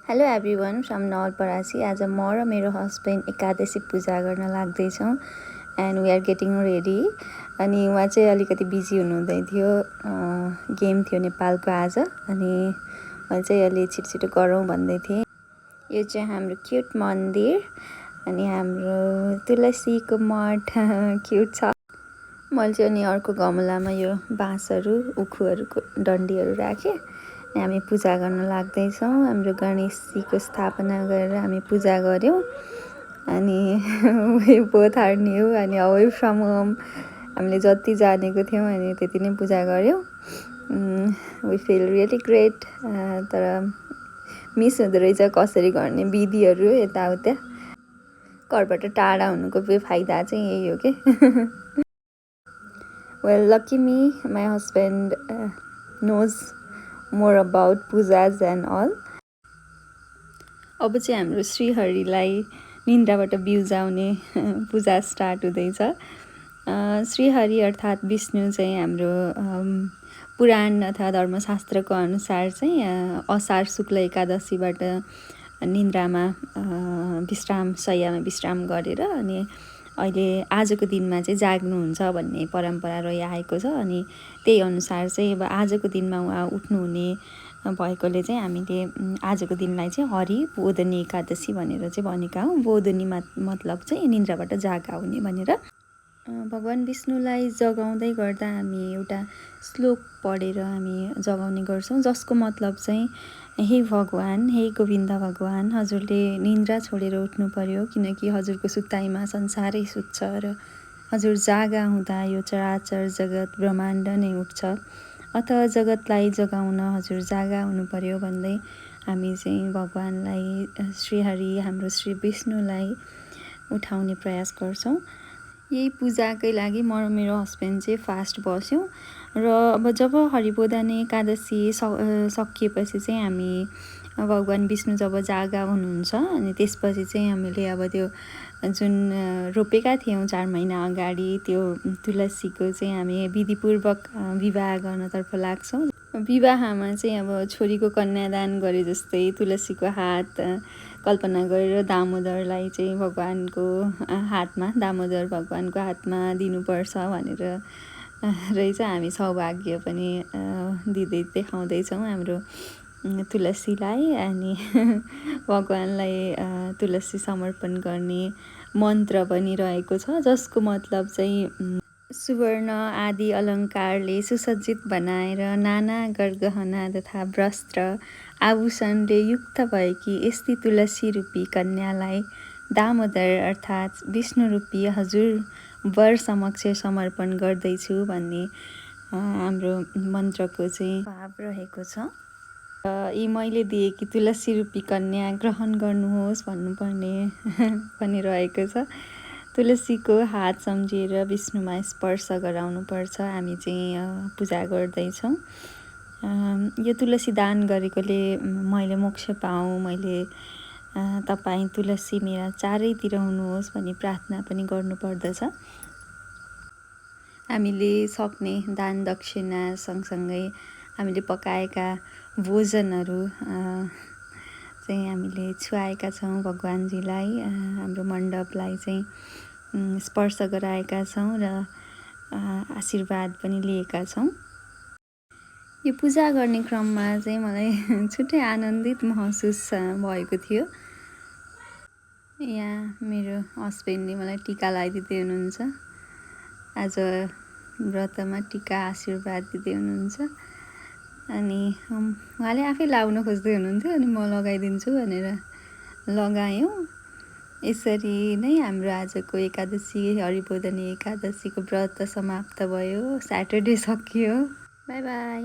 Hello everyone from Nawalparasi. आज म र मेरो हस्बेन्ड एकादशी पूजा गर्न लाग्दैछौँ and we are getting ready. अनि उहाँ चाहिँ अलिकति बिजी हुनुहुँदै थियो, गेम थियो नेपालको आज, अनि मैले चाहिँ अलि छिटो गरौँ भन्दै थिएँ। यो चाहिँ हाम्रो क्युट मन्दिर अनि हाम्रो तुलसीको मठ क्युट छ। मैले चाहिँ अनि अर्को गमलामा यो बाँसहरू उखुहरूको डन्डीहरू राखेँ। हामी पूजा गर्न लाग्दैछौँ। हाम्रो गणेशजीको स्थापना गरेर हामी पूजा गऱ्यौँ अनि वी बोथ आर न्यू अनि अवे फ्रम होम हामीले जति जानेको थियौँ अनि त्यति नै पूजा गऱ्यौँ। We feel really great. तर मिस हुँदो रहेछ कसरी गर्ने विधिहरू यताउता। घरबाट टाढा हुनुको फाइदा चाहिँ यही हो कि well lucky me, my husband knows more about pujas and all. अब चाहिँ हाम्रो श्रीहरिलाई निन्द्राबाट बिउजाउने पूजा स्टार्ट हुँदैछ। श्रीहरि अर्थात् विष्णु चाहिँ हाम्रो पुराण अथवा धर्मशास्त्रको अनुसार चाहिँ असार शुक्ल एकादशीबाट निन्द्रामा शय्यामा विश्राम गरेर अनि अहिले आजको दिनमा चाहिँ जाग्नुहुन्छ भन्ने परम्परा रहिआएको छ। अनि त्यही अनुसार चाहिँ अब आजको दिनमा उहाँ उठ्नुहुने भएकोले चाहिँ हामीले आजको दिनलाई चाहिँ हरि बोधनी एकादशी भनेर चाहिँ भनेका हौँ। बोधनी मतलब चाहिँ निन्द्राबाट जागा हुने भनेर। भगवान् विष्णुलाई जगाउँदै गर्दा हामी एउटा श्लोक पढेर हामी जगाउने गर्छौँ, जसको मतलब चाहिँ हे भगवान्, हे गोविन्द भगवान्, हजुरले निन्द्रा छोडेर उठ्नु पर्यो किनकि हजुरको सुताइमा संसारै सुत्छ र हजुर जागा हुँदा यो चराचर जगत ब्रह्माण्ड नै उठ्छ, अत जगतलाई जगाउन हजुर जागा हुनु पर्यो भन्दै हामी चाहिँ भगवान्लाई, श्रीहरि हाम्रो श्री विष्णुलाई उठाउने प्रयास गर्छौँ। यही पूजाकै लागि म र मेरो हस्बेन्ड चाहिँ फास्ट बस्यौँ र अब जब हरिबोधनी एकादशी सकिएपछि चाहिँ हामी भगवान् विष्णु जब जागा हुनुहुन्छ अनि त्यसपछि चाहिँ हामीले अब त्यो जुन रोपेका थियौँ 4 महिना अगाडि त्यो तुलसीको चाहिँ हामी विधिपूर्वक विवाह गर्नतर्फ लाग्छौँ। विवाहमा चाहिँ अब छोरीको कन्यादान गरे जस्तै तुलसीको हात कल्पना गरेर दामोदरलाई चाहिँ भगवान्को हातमा, दामोदर भगवान्को हातमा दिनुपर्छ भनेर रहेछ। हामी सौभाग्य पनि दिँदै देखाउँदैछौँ हाम्रो तुलसीलाई। अनि भगवान्लाई तुलसी समर्पण गर्ने मन्त्र पनि रहेको छ, जसको मतलब चाहिँ सुवर्ण आदि अलङ्कारले सुसज्जित बनाएर नाना गरगहना तथा वस्त्र आभूषणले युक्त भएकी यस्ती तुलसी रूपी कन्यालाई दामोदर अर्थात् विष्णु रूपी हजुर वर समक्ष समर्पण गर्दैछु भन्ने हाम्रो मन्त्रको चाहिँ भाव रहेको छ। यी मैले दिएकी तुलसी रूपी कन्या ग्रहण गर्नुहोस् भन्नुपर्ने पनि रहेको छ। तुलसीको हात सम्झिएर विष्णुमा स्पर्श गराउनुपर्छ। हामी चाहिँ पूजा गर्दैछौँ। यो तुलसी दान गरेकोले मैले मोक्ष पाऊँ, मैले तपाईँ तुलसी मेरा चारैतिर हुनुहोस् भनी प्रार्थना पनि गर्नुपर्दछ। हामीले सक्ने दान दक्षिणा सँगसँगै हामीले पकाएका भोजनहरू चाहिँ हामीले छुवाएका छौँ भगवान्जीलाई। हाम्रो मण्डपलाई चाहिँ स्पर्श गराएका छौँ र आशीर्वाद पनि लिएका छौँ। यो पूजा गर्ने क्रममा चाहिँ मलाई छुट्टै आनन्दित महसुस भएको थियो। यहाँ मेरो हस्बेन्डले मलाई टिका लगाइदिँदै हुनुहुन्छ। आज व्रतमा टिका आशीर्वाद दिँदै हुनुहुन्छ अनि उहाँले आफै लाउन खोज्दै हुनुहुन्थ्यो अनि म लगाइदिन्छु भनेर लगायौँ। यसरी नै हाम्रो आजको एकादशी हरिबोधनी एकादशीको व्रत समाप्त भयो। स्याटरडे सकियो। By by.